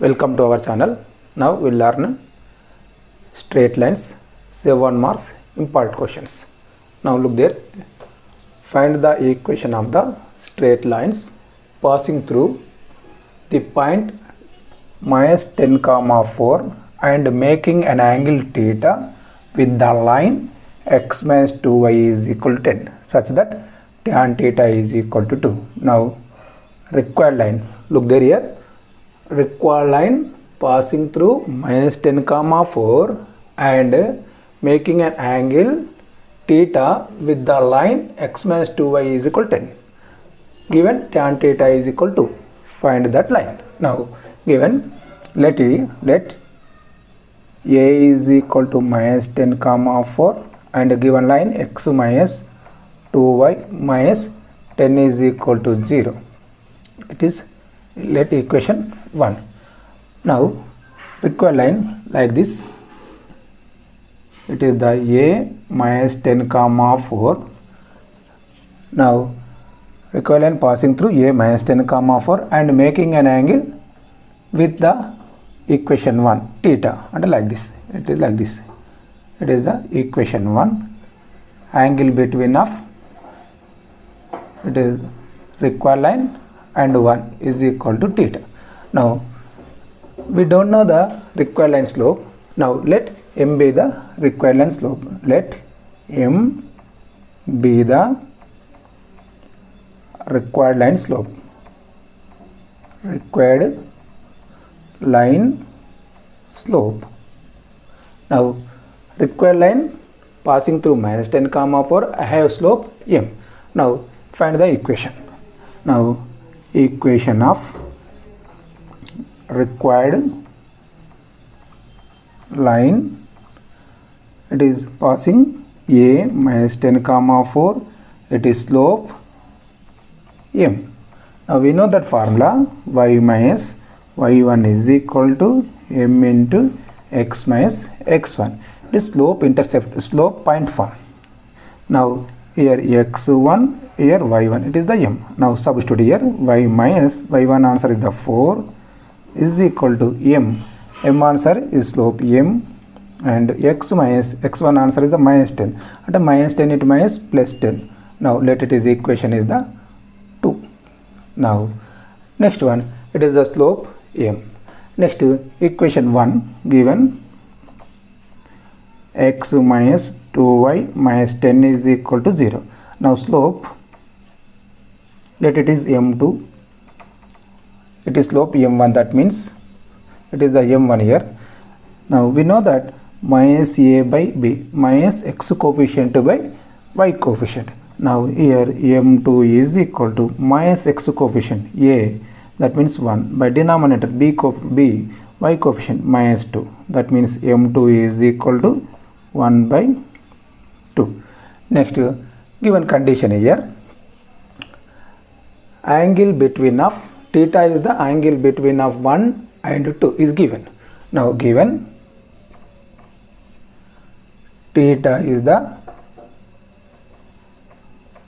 Welcome to our channel. Now we'll learn straight lines, save 1 marks, important questions. Now look there. Find the equation of the straight lines passing through the point minus 10 comma 4 and making an angle theta with the line x minus 2y is equal to 10 such that tan theta is equal to 2. Now required line, look there here, required line passing through minus 10 comma 4 and making an angle theta with the line x minus 2y is equal to 10. Given tan theta is equal to, find that line. Now given let a is equal to minus 10 comma 4 and given line x minus 2y minus 10 is equal to 0. It is let equation 1. Now required line like this. It is the a minus 10 comma 4. Now required line passing through a minus 10 comma 4 and making an angle with the equation 1 theta, and like this. It is like this. It is the equation 1. Angle between of it is required line and 1 is equal to theta. Now we don't know the required line slope. Now let m be the required line slope. Let m be the required line slope. Required line slope. Now required line passing through minus 10 comma 4, I have slope m. Now find the equation. Now equation of required line, it is passing a minus 10 comma 4, it is slope m. Now we know that formula y minus y1 is equal to m into x minus x1. It is slope point form. Now here x1, here y1, it is the m. Now substitute here y minus y1 answer is the 4 is equal to m. M answer is slope m and x minus x1 answer is the minus 10. At minus 10 it minus plus 10. Now let it is equation is the 2. Now next one, it is the slope m. Next equation 1 given x minus 2y minus 10 is equal to 0. Now slope, let it is m2. It is slope m1, that means it is the m1 here. Now we know that minus a by b, minus x coefficient by y coefficient. Now here m2 is equal to minus x coefficient a, that means 1, by denominator b y coefficient minus 2, that means m2 is equal to 1 by 2. Next given condition here, angle between of theta is the angle between of 1 and 2 is given. Now given theta is the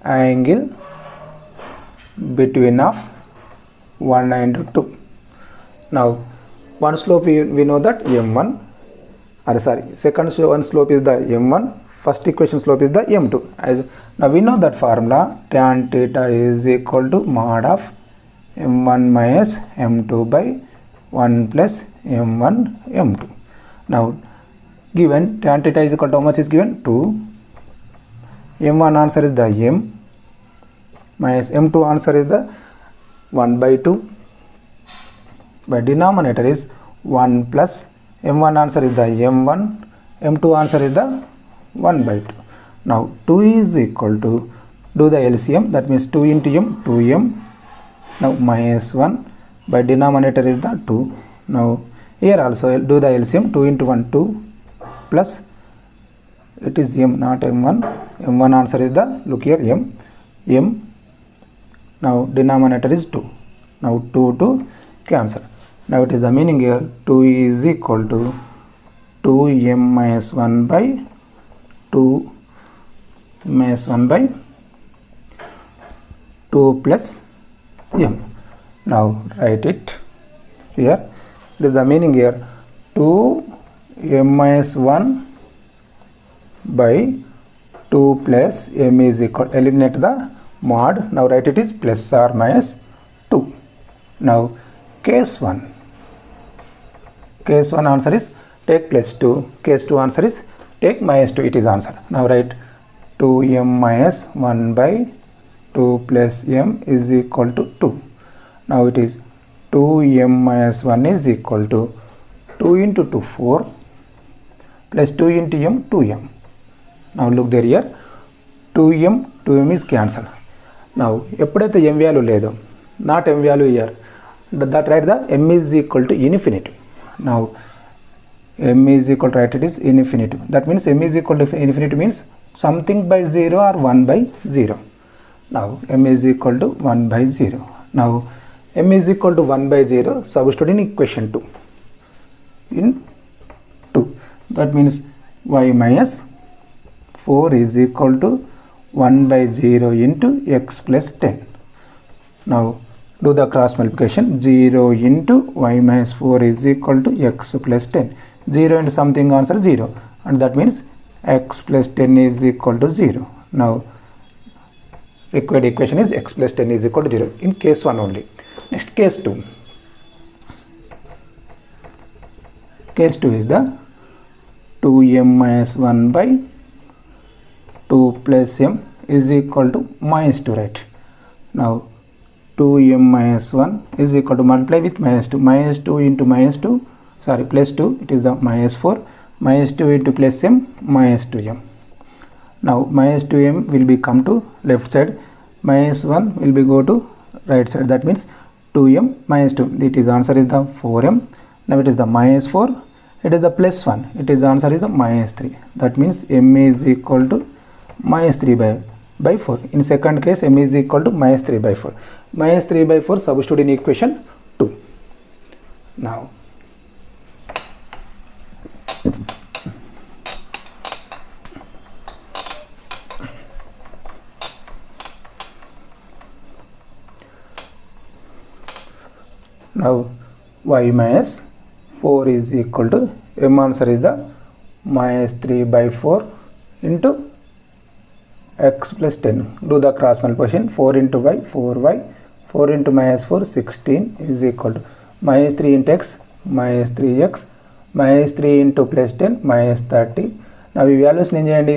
angle between of 1 and 2. Now one slope we know that m1, second slope is the m1, first equation slope is the m2. Now we know that formula tan theta is equal to mod of m1 minus m2 by 1 plus m1 m2. Now given tan theta is equal to how much is given? 2. m1 answer is the m minus m2 answer is the 1 by 2. By denominator is 1 plus m1 answer is the m1, m2 answer is the 1 by 2. Now 2 is equal to, do the LCM, that means 2 into m, 2m. Now minus 1, by denominator is the 2. Now here also do the LCM, 2 into 1, 2 plus it is m, not m1. m1 answer is the, look here, m. Now denominator is 2. Now 2 cancel. Now it is the meaning here 2 is equal to 2m minus 1 by 2 minus 1 by 2 plus m. Now write it here. It is the meaning here 2m minus 1 by 2 plus m is equal, eliminate the mod, now write it is plus or minus 2. Now case 1 answer is take plus 2, case 2 answer is take minus 2, it is answer. Now write 2m minus 1 by 2 plus m is equal to 2. Now it is 2m minus 1 is equal to 2 into 2 4 plus 2 into m 2m. Now look there here 2m is cancelled. Now ఎప్పుడైతే m value లేదో, not m value here, that write the m is equal to infinity. Now m is equal to, write it is infinity. That means m is equal to infinity means something by 0 or 1 by 0. Now m is equal to 1 by 0. Now m is equal to 1 by 0, substitute in equation 2. In 2. That means y minus 4 is equal to 1 by 0 into x plus 10. Now do the cross multiplication. 0 into y minus 4 is equal to x plus 10. 0 into something answer 0. And that means x plus 10 is equal to 0. Now required equation is x plus 10 is equal to 0 in case 1 only. Next case 2. Case 2 is the 2m minus 1 by 2 plus m is equal to minus 2, right? Now 2m minus 1 is equal to, multiply with minus 2. Minus 2 into minus 2, sorry, plus 2, it is the minus 4. Minus 2 into plus m, minus 2m. Now minus 2m will be come to left side. Minus 1 will be go to right side. That means 2m minus 2. It is answer is the 4m. Now it is the minus 4. It is the plus 1. It is answer is the minus 3. That means m is equal to minus 3 by 4. In second case m is equal to minus 3 by 4. Minus 3 by 4 substitute in equation 2. Now y minus 4 is equal to, m answer is the minus 3 by 4 into x plus 10. Do the cross multiplication. 4 into y, 4y, 4 into minus 4, 16 is equal to minus 3 into x, minus 3x, minus 3 into plus 10, minus 30. Now ఈ values నేను చేయండి,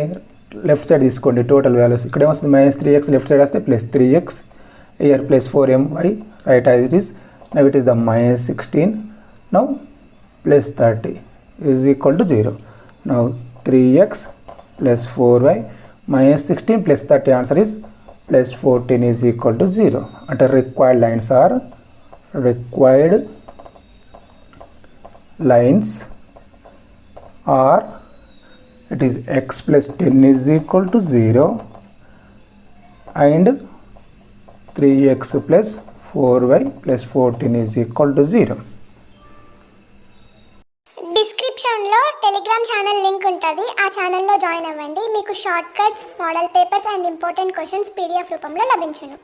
left side తీసుకోండి total values. ఇక్కడ ఏమొస్తుంది minus 3x, left side వస్తే plus 3x, here plus 4my, right as it is. Now it is the minus 16, now plus 30 is equal to 0. Now 3x plus 4y minus 16 plus 30 answer is plus 14 is equal to 0. At required lines are, it is x plus 10 is equal to 0 and 3x plus 4y plus 14 is equal to 0. డిస్క్రిప్షన్లో Telegram channel link ఉంటుంది, ఆ ఛానల్లో join అవ్వండి. మీకు short cuts, model papers and important questions PDF రూపంలో లభించును.